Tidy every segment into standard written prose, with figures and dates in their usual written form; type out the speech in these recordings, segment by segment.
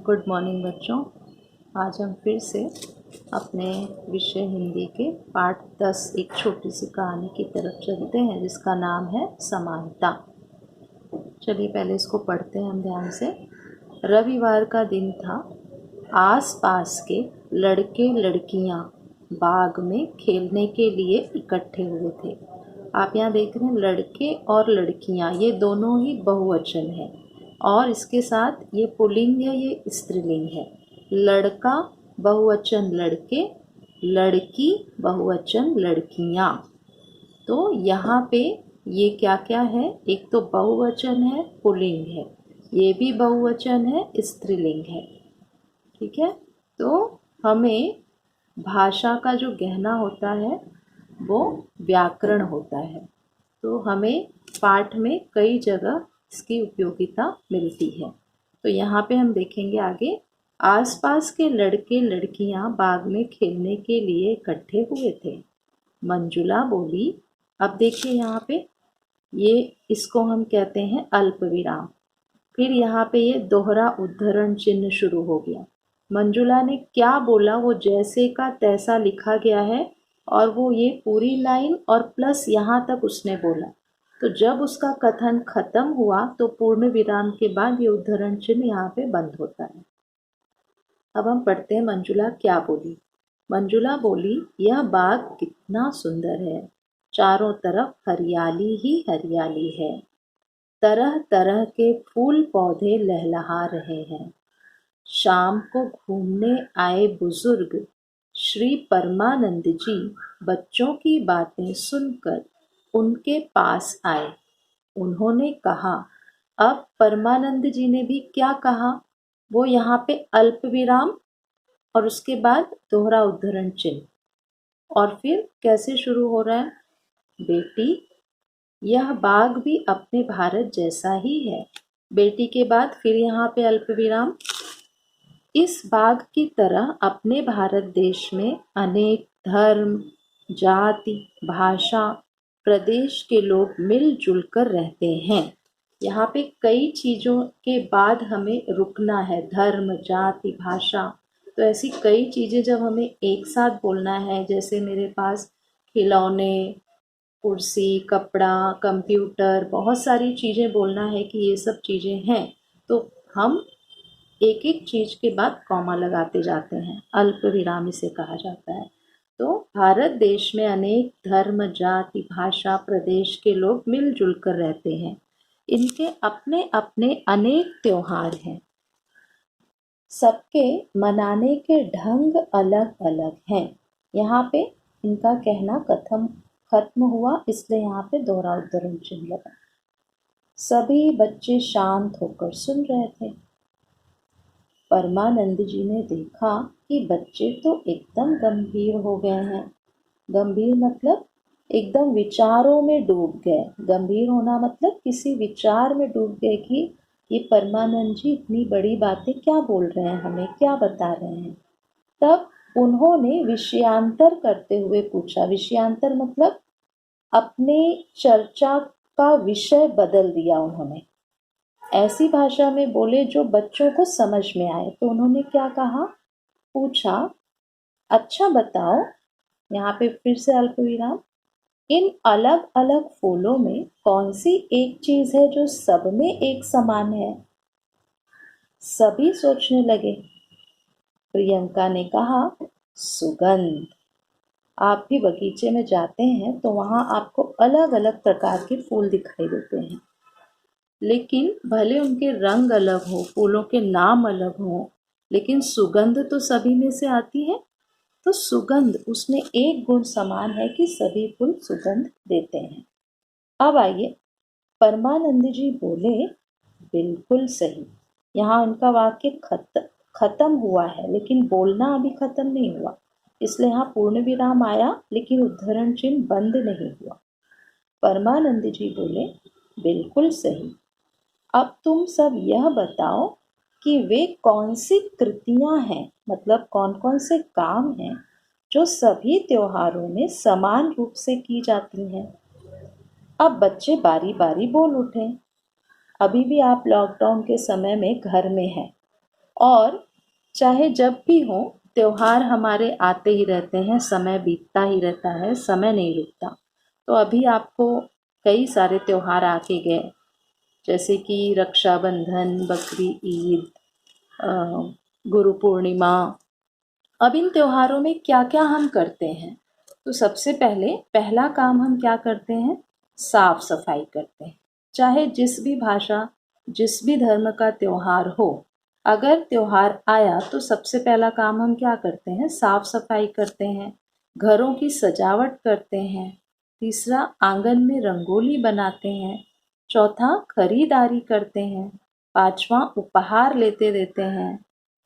Good morning बच्चों। आज हम फिर से अपने विषय हिंदी के पाठ 10 एक छोटी सी कहानी की तरफ चलते हैं जिसका नाम है समानता। चलिए पहले इसको पढ़ते हैं हम ध्यान से। रविवार का दिन था। आस-पास के लड़के लड़कियां बाग में खेलने के लिए इकट्ठे हुए थे। आप यहाँ देख रहे हैं लड़के और लड़कियां, ये दोनों ही बहुवचन है और इसके साथ ये पुल्लिंग है, ये स्त्रीलिंग है। लड़का बहुवचन लड़के, लड़की बहुवचन लड़कियां। तो यहाँ पे ये क्या क्या है, एक तो बहुवचन है, पुल्लिंग है, ये भी बहुवचन है, स्त्रीलिंग है। ठीक है, तो हमें भाषा का जो गहना होता है वो व्याकरण होता है। तो हमें पाठ में कई जगह इसकी उपयोगिता मिलती है। तो यहाँ पे हम देखेंगे आगे। आसपास के लड़के लड़कियां बाग में खेलने के लिए इकट्ठे हुए थे। मंजुला बोली। अब देखिए यहाँ पे ये इसको हम कहते हैं अल्प विराम। फिर यहाँ पे ये दोहरा उद्धरण चिन्ह शुरू हो गया। मंजुला ने क्या बोला वो जैसे का तैसा लिखा गया है और वो ये पूरी लाइन और प्लस यहाँ तक उसने बोला। तो जब उसका कथन खत्म हुआ तो पूर्ण विराम के बाद ये उद्धरण चिन्ह यहाँ पे बंद होता है। अब हम पढ़ते हैं मंजुला क्या बोली। मंजुला बोली, यह बाग कितना सुंदर है, चारों तरफ हरियाली ही हरियाली है। तरह तरह के फूल पौधे लहलहा रहे हैं। शाम को घूमने आए बुजुर्ग श्री परमानंद जी बच्चों की बातें सुनकर उनके पास आए। उन्होंने कहा, अब परमानंद जी ने भी क्या कहा, वो यहाँ पे अल्प विराम और उसके बाद दोहरा उद्धरण चिन्ह। और फिर कैसे शुरू हो रहा है, बेटी यह बाग भी अपने भारत जैसा ही है। बेटी के बाद फिर यहाँ पे अल्प विराम। इस बाग की तरह अपने भारत देश में अनेक धर्म, जाति, भाषा, प्रदेश के लोग मिलजुल कर रहते हैं। यहाँ पे कई चीज़ों के बाद हमें रुकना है, धर्म, जाति, भाषा। तो ऐसी कई चीज़ें जब हमें एक साथ बोलना है, जैसे मेरे पास खिलौने, कुर्सी, कपड़ा, कंप्यूटर, बहुत सारी चीज़ें बोलना है कि ये सब चीज़ें हैं, तो हम एक एक चीज के बाद कॉमा लगाते जाते हैं, अल्प विराम इसे कहा जाता है। तो भारत देश में अनेक धर्म, जाति, भाषा, प्रदेश के लोग मिलजुल कर रहते हैं। इनके अपने अपने अनेक त्योहार हैं। सबके मनाने के ढंग अलग अलग हैं। यहाँ पे इनका कहना खत्म हुआ, इसलिए यहाँ पे दोहरा उद्धरण चिन्ह लगा। सभी बच्चे शांत होकर सुन रहे थे। परमानंद जी ने देखा कि बच्चे तो एकदम गंभीर हो गए हैं। गंभीर मतलब एकदम विचारों में डूब गए। गंभीर होना मतलब किसी विचार में डूब गए कि ये परमानंद जी इतनी बड़ी बातें क्या बोल रहे हैं, हमें क्या बता रहे हैं। तब उन्होंने विषयांतर करते हुए पूछा। विषयांतर मतलब अपने चर्चा का विषय बदल दिया उन्होंने, ऐसी भाषा में बोले जो बच्चों को समझ में आए। तो उन्होंने क्या कहा, पूछा, अच्छा बताओ, यहाँ पे फिर से अल्प विराम, इन अलग अलग फूलों में कौन सी एक चीज है जो सब में एक समान है। सभी सोचने लगे। प्रियंका ने कहा, सुगंध। आप भी बगीचे में जाते हैं तो वहां आपको अलग अलग प्रकार के फूल दिखाई देते हैं, लेकिन भले उनके रंग अलग हो, फूलों के नाम अलग हो, लेकिन सुगंध तो सभी में से आती है। तो सुगंध, उसमें एक गुण समान है कि सभी फूल सुगंध देते हैं। अब आइए, परमानंद जी बोले, बिल्कुल सही। यहाँ उनका वाक्य खत्म हुआ है, लेकिन बोलना अभी खत्म नहीं हुआ, इसलिए यहाँ पूर्ण विराम आया, लेकिन उद्धरण चिन्ह बंद नहीं हुआ। परमानंद जी बोले, बिल्कुल सही। अब तुम सब यह बताओ कि वे कौन सी कृतियां हैं, मतलब कौन कौन से काम हैं जो सभी त्योहारों में समान रूप से की जाती हैं। अब बच्चे बारी बारी बोल उठे। अभी भी आप लॉकडाउन के समय में घर में हैं और चाहे जब भी हो त्योहार हमारे आते ही रहते हैं, समय बीतता ही रहता है, समय नहीं रुकता। तो अभी आपको कई सारे त्योहार आके गए, जैसे कि रक्षाबंधन, बकरी ईद, गुरु पूर्णिमा। अब इन त्योहारों में क्या क्या हम करते हैं? तो सबसे पहले पहला काम हम क्या करते हैं? साफ सफाई करते हैं। चाहे जिस भी भाषा, जिस भी धर्म का त्योहार हो, अगर त्योहार आया तो सबसे पहला काम हम क्या करते हैं? साफ सफाई करते हैं, घरों की सजावट करते हैं। तीसरा, आंगन में रंगोली बनाते हैं। चौथा, खरीदारी करते हैं। पांचवा, उपहार लेते देते हैं।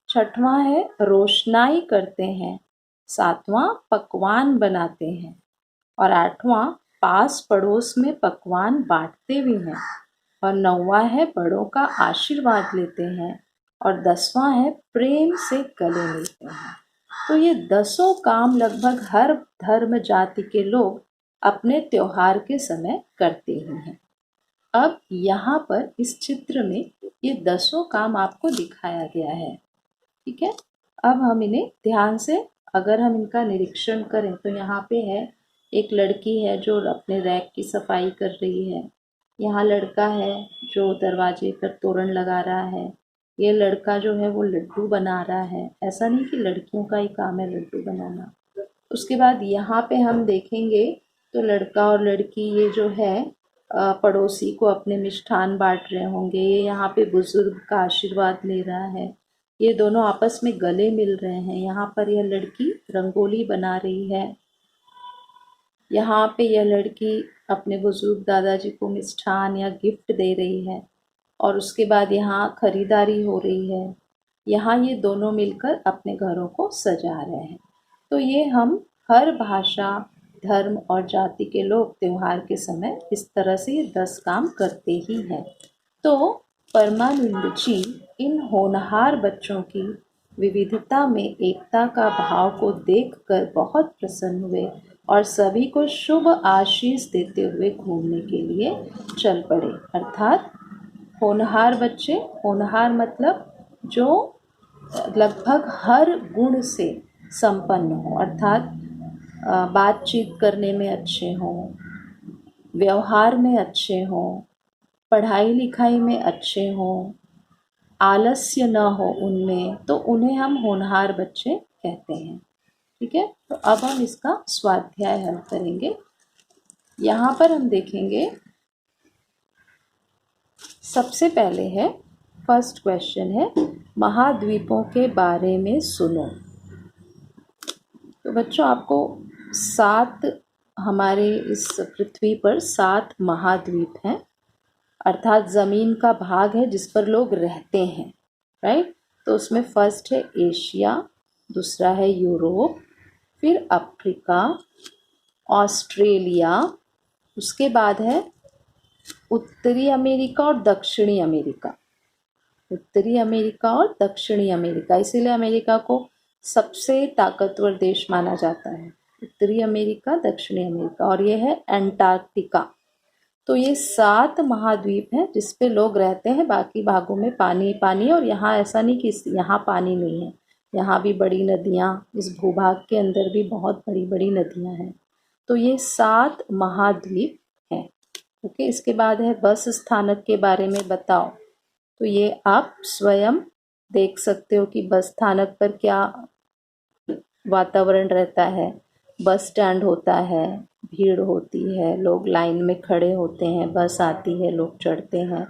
छठवां है रोशनाई करते हैं। सातवां, पकवान बनाते हैं। और आठवां, पास पड़ोस में पकवान बांटते भी हैं। और नौवां है बड़ों का आशीर्वाद लेते हैं। और 10वां है प्रेम से गले मिलते हैं। तो ये 10 काम लगभग हर धर्म जाति के लोग अपने त्योहार के समय करते ही हैं। अब यहाँ पर इस चित्र में ये 10 काम आपको दिखाया गया है। ठीक है, अब हम इन्हें ध्यान से अगर हम इनका निरीक्षण करें तो यहाँ पे है एक लड़की है जो अपने रैक की सफाई कर रही है। यहाँ लड़का है जो दरवाजे पर तोरण लगा रहा है। ये लड़का जो है वो लड्डू बना रहा है। ऐसा नहीं कि लड़कियों का ही काम है लड्डू बनाना। उसके बाद यहाँ पे हम देखेंगे तो लड़का और लड़की ये जो है पड़ोसी को अपने मिष्ठान बांट रहे होंगे। ये यहाँ पे बुजुर्ग का आशीर्वाद ले रहा है। ये दोनों आपस में गले मिल रहे हैं। यहाँ पर यह लड़की रंगोली बना रही है। यहाँ पे यह लड़की अपने बुजुर्ग दादाजी को मिष्ठान या गिफ्ट दे रही है। और उसके बाद यहाँ खरीदारी हो रही है। यहाँ ये दोनों मिलकर अपने घरों को सजा रहे हैं। तो ये हम हर भाषा, धर्म और जाति के लोग त्योहार के समय इस तरह से 10 काम करते ही हैं। तो परमानंद जी इन होनहार बच्चों की विविधता में एकता का भाव को देखकर बहुत प्रसन्न हुए और सभी को शुभ आशीष देते हुए घूमने के लिए चल पड़े। अर्थात होनहार बच्चे, होनहार मतलब जो लगभग हर गुण से संपन्न हो, अर्थात बातचीत करने में अच्छे हों, व्यवहार में अच्छे हों, पढ़ाई लिखाई में अच्छे हों, आलस्य न हो उनमें, तो उन्हें हम होनहार बच्चे कहते हैं। ठीक है, तो अब हम इसका स्वाध्याय हल करेंगे। यहाँ पर हम देखेंगे सबसे पहले है फर्स्ट क्वेश्चन है महाद्वीपों के बारे में सुनो। तो बच्चों आपको 7 हमारे इस पृथ्वी पर 7 महाद्वीप हैं, अर्थात ज़मीन का भाग है जिस पर लोग रहते हैं। राइट, तो उसमें फर्स्ट है एशिया, दूसरा है यूरोप, फिर अफ्रीका, ऑस्ट्रेलिया, उसके बाद है उत्तरी अमेरिका और दक्षिणी अमेरिका। उत्तरी अमेरिका और दक्षिणी अमेरिका, इसीलिए अमेरिका को सबसे ताकतवर देश माना जाता है। उत्तरी अमेरिका, दक्षिणी अमेरिका, और ये है अंटार्कटिका। तो ये 7 महाद्वीप हैं जिस पे लोग रहते हैं। बाकी भागों में पानी पानी, और यहाँ ऐसा नहीं कि यहाँ पानी नहीं है, यहाँ भी बड़ी नदियाँ, इस भूभाग के अंदर भी बहुत बड़ी बड़ी नदियाँ हैं। तो ये 7 महाद्वीप हैं। ओके, इसके बाद है बस स्थानक के बारे में बताओ। तो ये आप स्वयं देख सकते हो कि बस स्थानक पर क्या वातावरण रहता है। बस स्टैंड होता है, भीड़ होती है, लोग लाइन में खड़े होते हैं, बस आती है, लोग चढ़ते हैं,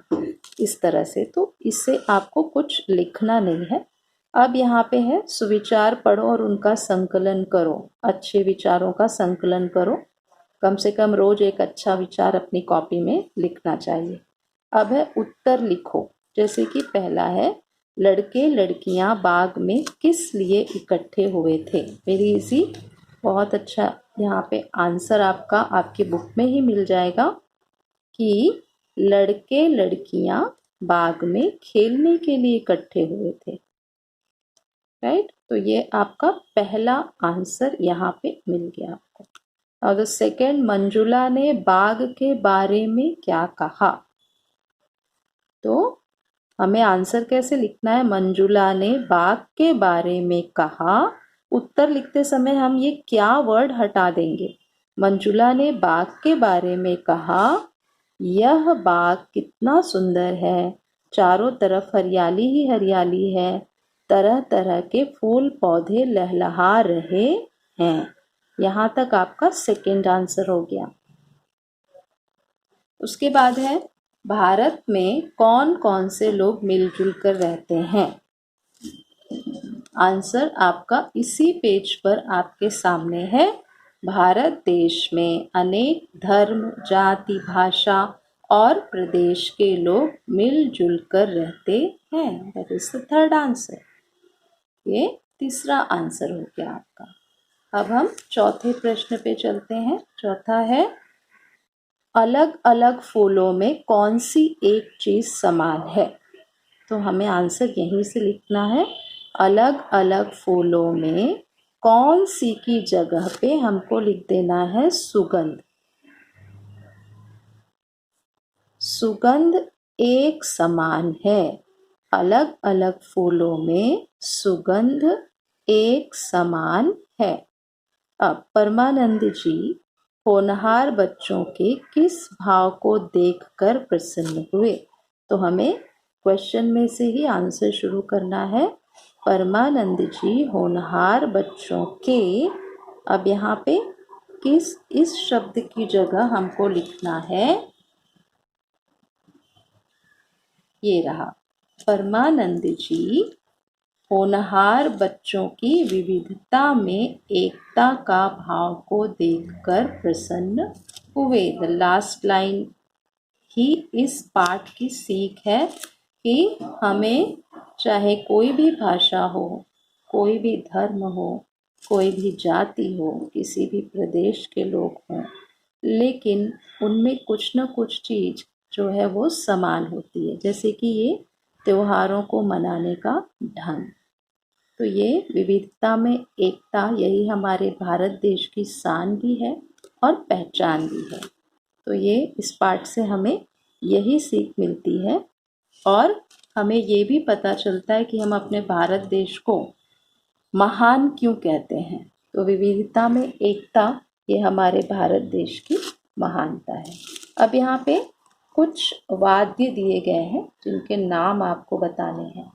इस तरह से। तो इससे आपको कुछ लिखना नहीं है। अब यहाँ पे है सुविचार पढ़ो और उनका संकलन करो। अच्छे विचारों का संकलन करो। कम से कम रोज एक अच्छा विचार अपनी कॉपी में लिखना चाहिए। अब है उत्तर लिखो। जैसे कि पहला है लड़के लड़कियां बाग में किस लिए इकट्ठे हुए थे। वेरी इजी, बहुत अच्छा। यहाँ पे आंसर आपका आपकी बुक में ही मिल जाएगा कि लड़के लड़कियां बाग में खेलने के लिए इकट्ठे हुए थे। राइट, तो ये आपका पहला आंसर यहाँ पे मिल गया आपको। और द सेकेंड, मंजुला ने बाग के बारे में क्या कहा। तो हमें आंसर कैसे लिखना है? मंजुला ने बाग के बारे में कहा। उत्तर लिखते समय हम ये क्या वर्ड हटा देंगे? मंजुला ने बाग के बारे में कहा, यह बाग कितना सुंदर है, चारों तरफ हरियाली ही हरियाली है, तरह तरह के फूल पौधे लहलहा रहे हैं। यहाँ तक आपका सेकंड आंसर हो गया। उसके बाद है, भारत में कौन कौन से लोग मिलजुल कर रहते हैं? आंसर आपका इसी पेज पर आपके सामने है। भारत देश में अनेक धर्म, जाति, भाषा और प्रदेश के लोग मिलजुल कर रहते हैं। That is the third answer. ये तीसरा आंसर हो गया आपका। अब हम चौथे प्रश्न पे चलते हैं। चौथा है, अलग अलग फूलों में कौन सी एक चीज समान है? तो हमें आंसर यहीं से लिखना है। अलग अलग फूलों में कौन सी की जगह पे हमको लिख देना है सुगंध। सुगंध एक समान है। अलग अलग फूलों में सुगंध एक समान है। अब परमानंद जी होनहार बच्चों के किस भाव को देखकर प्रसन्न हुए? तो हमें क्वेश्चन में से ही आंसर शुरू करना है। परमानंद जी होनहार बच्चों के, अब यहाँ पे किस, इस शब्द की जगह हमको लिखना है, ये रहा, परमानंद जी होनहार बच्चों की विविधता में एकता का भाव को देखकर प्रसन्न हुए। द लास्ट लाइन ही इस पाठ की सीख है कि हमें चाहे कोई भी भाषा हो, कोई भी धर्म हो, कोई भी जाति हो, किसी भी प्रदेश के लोग हों, लेकिन उनमें कुछ न कुछ चीज़ जो है वो समान होती है। जैसे कि ये त्योहारों को मनाने का ढंग। तो ये विविधता में एकता, यही हमारे भारत देश की शान भी है और पहचान भी है। तो ये इस पाठ से हमें यही सीख मिलती है और हमें ये भी पता चलता है कि हम अपने भारत देश को महान क्यों कहते हैं। तो विविधता में एकता, ये हमारे भारत देश की महानता है। अब यहाँ पे कुछ वाद्य दिए गए हैं जिनके नाम आपको बताने हैं।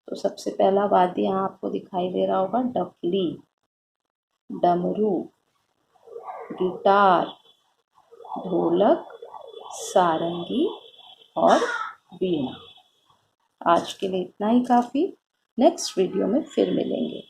तो सबसे पहला वाद्य यहाँ आपको दिखाई दे रहा होगा, डफली, डमरू, गिटार, ढोलक, सारंगी और वीणा। आज के लिए इतना ही काफ़ी। नेक्स्ट वीडियो में फिर मिलेंगे।